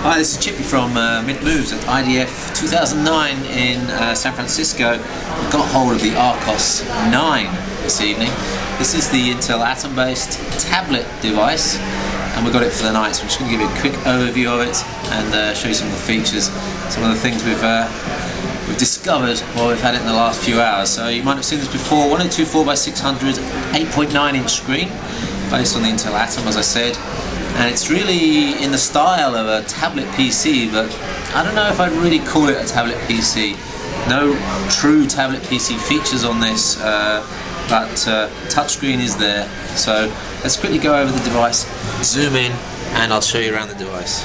Hi, this is Chippy from Mint Moves at IDF 2009 in San Francisco. I got hold of the Archos 9 this evening. This is the Intel Atom-based tablet device, and we got it for the night. So I'm just going to give you a quick overview of it and show you some of the features, some of the things we've discovered while we've had it in the last few hours. So you might have seen this before. 1024x600 8.9-inch screen based on the Intel Atom, as I said. And it's really in the style of a tablet PC, but I don't know if I'd really call it a tablet PC. No true tablet PC features on this, but touchscreen is there. So let's quickly go over the device, zoom in, and I'll show you around the device.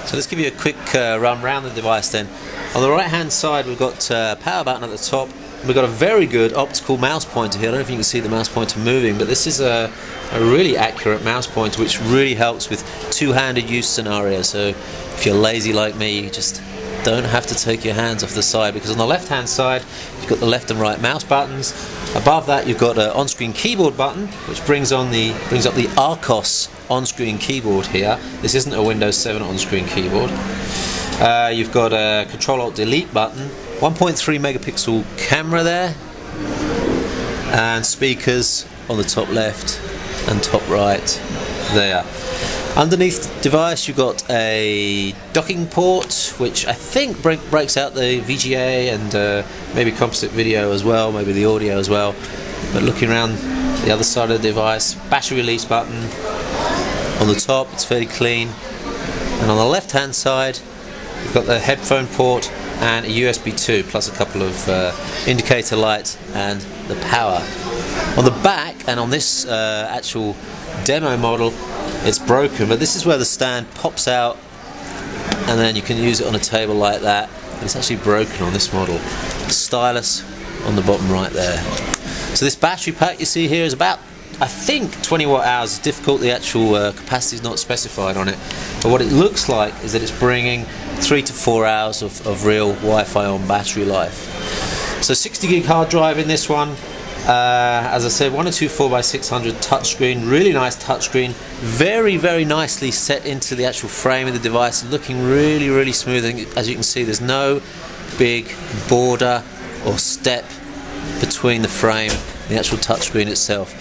So let's give you a quick run around the device then. On the right hand side we've got a power button at the top. We've got a very good optical mouse pointer here. I don't know if you can see the mouse pointer moving, but this is a really accurate mouse pointer which really helps with two-handed use scenarios. So if you're lazy like me, you just don't have to take your hands off the side, because on the left hand side you've got the left and right mouse buttons. Above that you've got an on-screen keyboard button which brings up the Archos on-screen keyboard here. This isn't a Windows 7 on-screen keyboard. You've got a Control-Alt-Delete button, 1.3 megapixel camera there, and speakers on the top left and top right there. Underneath the device you've got a docking port which I think breaks out the VGA and maybe composite video as well, maybe the audio as well. But looking around the other side of the device, battery release button on the top, it's fairly clean. And on the left hand side you've got the headphone port and a USB 2 plus a couple of indicator lights and the power. On the back, and on this actual demo model, it's broken, but this is where the stand pops out and then you can use it on a table like that. And it's actually broken on this model. Stylus on the bottom right there. So this battery pack you see here is about, I think, 20 watt hours. It's difficult, the actual capacity is not specified on it, but what it looks like is that it's bringing 3 to 4 hours of real Wi-Fi on battery life. So 60 gig hard drive in this one. As I said, 1024x600 touchscreen, really nice touchscreen, very nicely set into the actual frame of the device, looking really smooth. And as you can see, there's no big border or step between the frame and the actual touchscreen itself.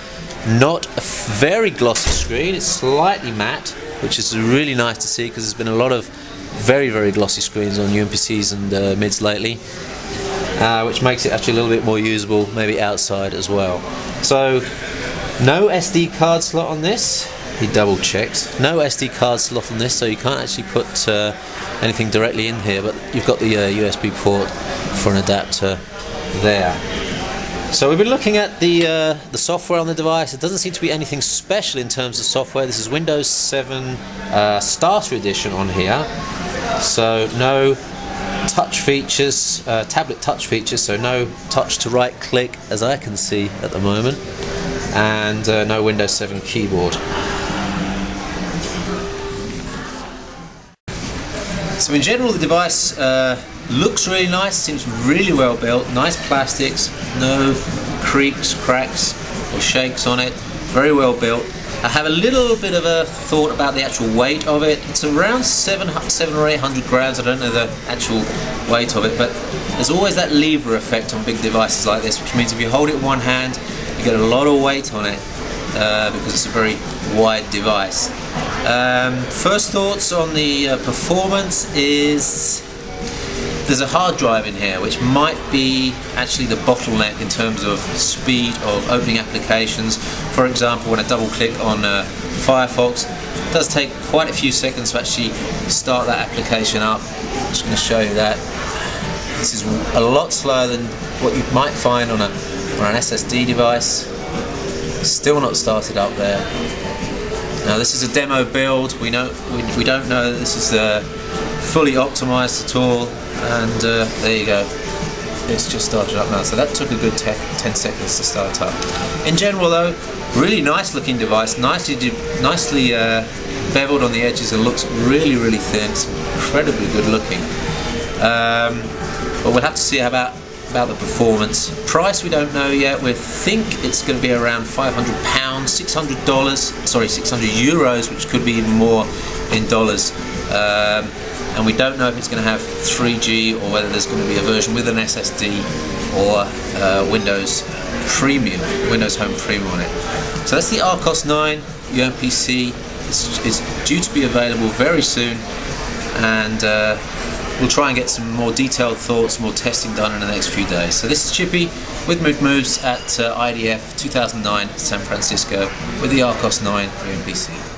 Not a very glossy screen, it's slightly matte, which is really nice to see because there's been a lot of very glossy screens on UMPCs and mids lately, which makes it actually a little bit more usable, maybe outside as well. So no SD card slot on this. He double checked. No SD card slot on this, so you can't actually put anything directly in here, but you've got the USB port for an adapter there. So we've been looking at the software on the device. It doesn't seem to be anything special in terms of software. This is Windows 7 Starter Edition on here. So no touch features, tablet touch features, so no touch to right click as I can see at the moment, and no Windows 7 keyboard. So in general the device looks really nice, seems really well built, nice plastics, no creaks, cracks or shakes on it, very well built. I have a little bit of a thought about the actual weight of it. It's around 700 or 800 grams, I don't know the actual weight of it, but there's always that lever effect on big devices like this, which means if you hold it in one hand you get a lot of weight on it because it's a very wide device. First thoughts on the performance is there's a hard drive in here which might be actually the bottleneck in terms of speed of opening applications. For example, when I double click on Firefox, it does take quite a few seconds to actually start that application up. I'm just going to show you that. This is a lot slower than what you might find on an SSD device. Still not started up there. Now this is a demo build. We don't know that this is fully optimized at all, and there you go, it's just started up now. So that took a good 10 seconds to start up. In general though, really nice looking device, nicely beveled on the edges, and looks really thin. It's incredibly good looking, but we'll have to see about about the performance. Price we don't know yet. We think it's going to be around £500, $600, sorry, 600 euros, which could be even more in dollars. And we don't know if it's going to have 3G or whether there's going to be a version with an SSD or Windows Home Premium on it. So that's the Archos 9 UMPC. It's due to be available very soon, and we'll try and get some more detailed thoughts, more testing done in the next few days. So this is Chippy with Mood Moves at IDF 2009 San Francisco with the Archos 9 UMPC.